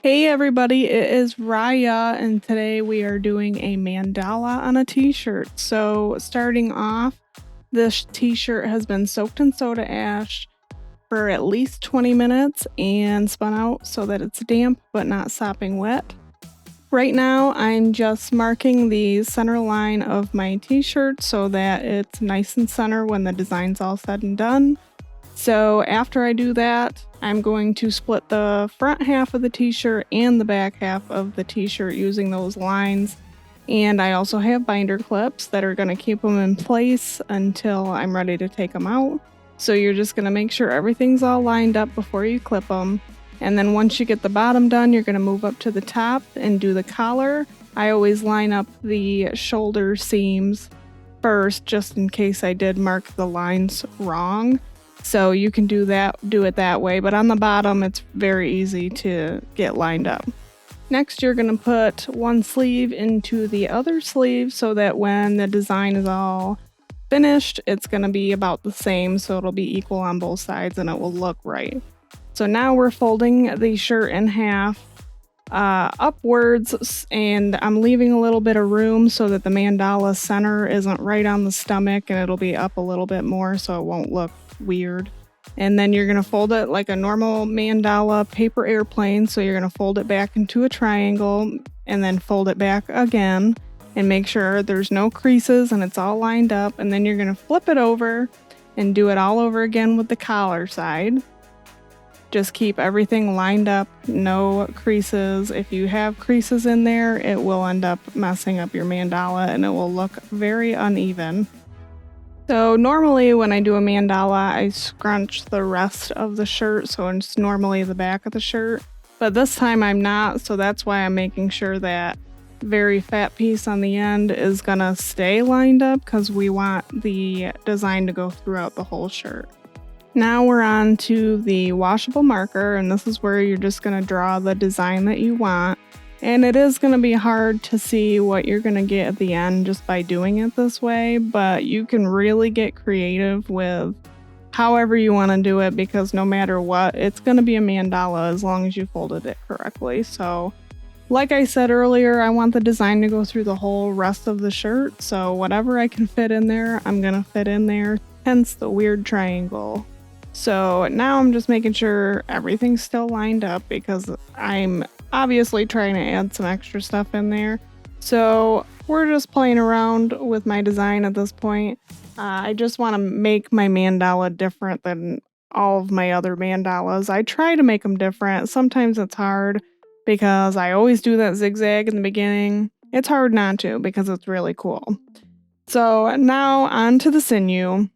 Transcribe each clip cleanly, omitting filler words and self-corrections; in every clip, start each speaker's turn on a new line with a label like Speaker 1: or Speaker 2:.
Speaker 1: Hey everybody, it is Riah, and today we are doing a mandala on a t-shirt. So starting off, this t-shirt has been soaked in soda ash for at least 20 minutes and spun out so that it's damp but not sopping wet. Right now I'm just marking the center line of my t-shirt so that it's nice and center when the design's all said and done. So after I do that, I'm going to split the front half of the t-shirt and the back half of the t-shirt using those lines. And I also have binder clips that are going to keep them in place until I'm ready to take them out. So you're just going to make sure everything's all lined up before you clip them. And then once you get the bottom done, you're going to move up to the top and do the collar. I always line up the shoulder seams first, just in case I did mark the lines wrong. So you can do it that way, but on the bottom it's very easy to get lined up. Next, you're going to put one sleeve into the other sleeve so that when the design is all finished, it's going to be about the same, so it'll be equal on both sides and it will look right. So now we're folding the shirt in half upwards, and I'm leaving a little bit of room so that the mandala center isn't right on the stomach and it'll be up a little bit more so it won't look weird. And then you're going to fold it like a normal mandala paper airplane. So you're going to fold it back into a triangle and then fold it back again and make sure there's no creases and it's all lined up. And then you're going to flip it over and do it all over again with the collar side. Just keep everything lined up, no creases. If you have creases in there, it will end up messing up your mandala and it will look very uneven. So normally when I do a mandala, I scrunch the rest of the shirt, so it's normally the back of the shirt. But this time I'm not, so that's why I'm making sure that very fat piece on the end is gonna stay lined up because we want the design to go throughout the whole shirt. Now we're on to the washable marker, and this is where you're just gonna draw the design that you want. And it is going to be hard to see what you're going to get at the end just by doing it this way, but you can really get creative with however you want to do it, because no matter what, it's going to be a mandala as long as you folded it correctly. So like I said earlier, I want the design to go through the whole rest of the shirt, so whatever I can fit in there, I'm going to fit in there, hence the weird triangle. So now I'm just making sure everything's still lined up because I'm obviously trying to add some extra stuff in there. So we're just playing around with my design at this point. I just want to make my mandala different than all of my other mandalas. I try to make them different. Sometimes it's hard because I always do that zigzag in the beginning. It's hard not to because it's really cool. So now on to the sinew.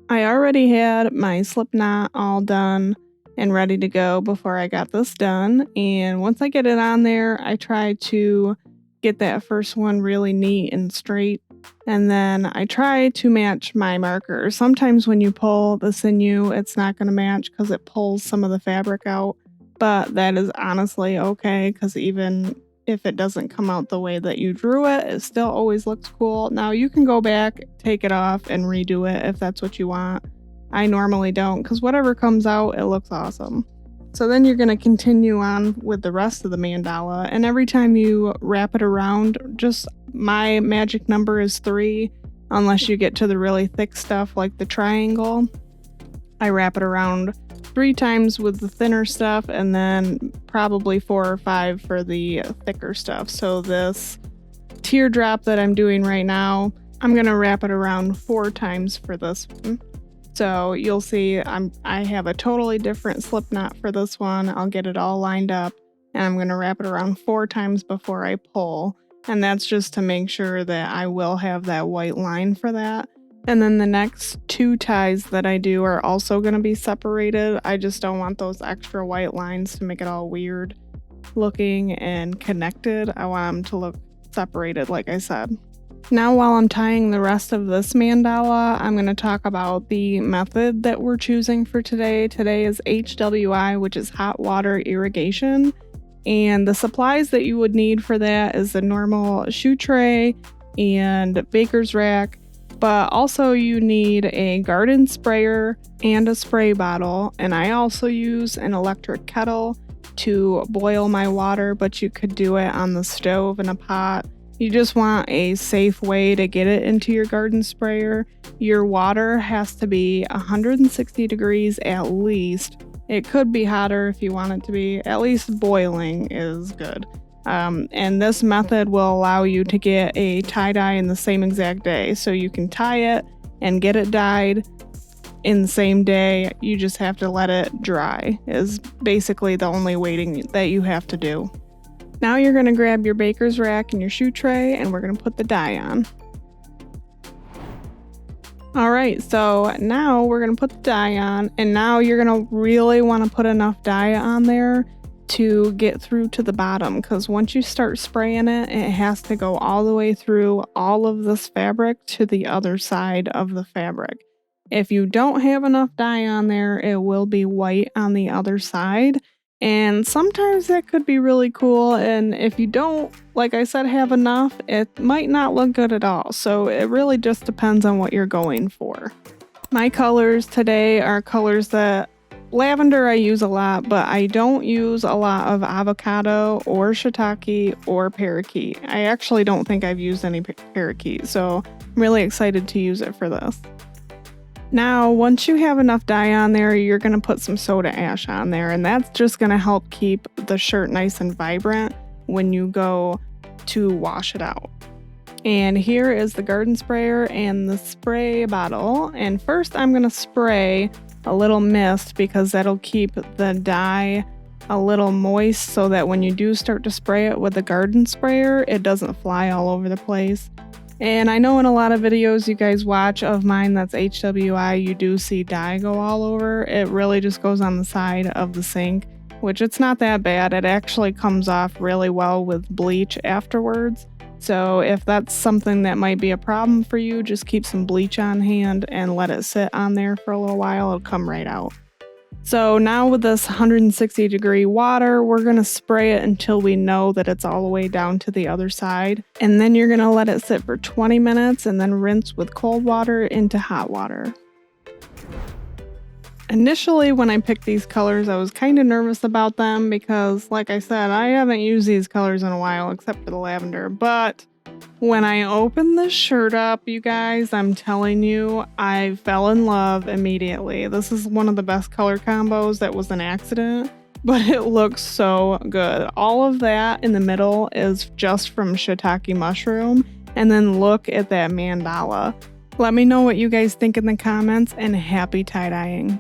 Speaker 1: I already had my slip knot all done and ready to go before I got this done. And once I get it on there, I try to get that first one really neat and straight. And then I try to match my marker. Sometimes when you pull the sinew, it's not going to match because it pulls some of the fabric out. But that is honestly okay, because even if it doesn't come out the way that you drew it, it still always looks cool. Now you can go back, take it off, and redo it if that's what you want. I normally don't, because whatever comes out, it looks awesome. So then you're going to continue on with the rest of the mandala, and every time you wrap it around, just my magic number is 3, unless you get to the really thick stuff like the triangle. I wrap it around 3 times with the thinner stuff, and then probably 4 or 5 for the thicker stuff. So this teardrop that I'm doing right now, I'm going to wrap it around 4 times for this one. So you'll see I have a totally different slip knot for this one. I'll get it all lined up, and I'm going to wrap it around 4 times before I pull. And that's just to make sure that I will have that white line for that. And then the next 2 ties that I do are also going to be separated. I just don't want those extra white lines to make it all weird looking and connected. I want them to look separated, like I said. Now while I'm tying the rest of this mandala, I'm going to talk about the method that we're choosing for today. Today is H.W.I, which is hot water irrigation. And the supplies that you would need for that is the normal shoe tray and baker's rack. But also you need a garden sprayer and a spray bottle. And I also use an electric kettle to boil my water, but you could do it on the stove in a pot. You just want a safe way to get it into your garden sprayer. Your water has to be 160 degrees at least. It could be hotter if you want it to be. At least boiling is good. And this method will allow you to get a tie-dye in the same exact day. So you can tie it and get it dyed in the same day. You just have to let it dry is basically the only waiting that you have to do. Now you're going to grab your baker's rack and your shoe tray, and we're going to put the dye on. Alright, so now we're going to put the dye on, and now you're going to really want to put enough dye on there to get through to the bottom, because once you start spraying it, it has to go all the way through all of this fabric to the other side of the fabric. If you don't have enough dye on there, it will be white on the other side. And sometimes that could be really cool, and if you don't, like I said, have enough, it might not look good at all. So it really just depends on what you're going for. My colors today are colors that lavender I use a lot, but I don't use a lot of avocado or shiitake or parakeet. I actually don't think I've used any parakeet, so I'm really excited to use it for this. Now, once you have enough dye on there, you're going to put some soda ash on there, and that's just going to help keep the shirt nice and vibrant when you go to wash it out. And here is the garden sprayer and the spray bottle. And first I'm going to spray a little mist because that'll keep the dye a little moist so that when you do start to spray it with the garden sprayer, it doesn't fly all over the place. And I know in a lot of videos you guys watch of mine that's H.W.I, you do see dye go all over. It really just goes on the side of the sink, which it's not that bad. It actually comes off really well with bleach afterwards. So if that's something that might be a problem for you, just keep some bleach on hand and let it sit on there for a little while. It'll come right out. So now with this 160 degree water, we're going to spray it until we know that it's all the way down to the other side. And then you're going to let it sit for 20 minutes and then rinse with cold water into hot water. Initially, when I picked these colors, I was kind of nervous about them because, like I said, I haven't used these colors in a while except for the lavender. But when I opened this shirt up, you guys, I'm telling you, I fell in love immediately. This is one of the best color combos that was an accident, but it looks so good. All of that in the middle is just from shiitake mushroom, and then look at that mandala. Let me know what you guys think in the comments, and happy tie-dyeing.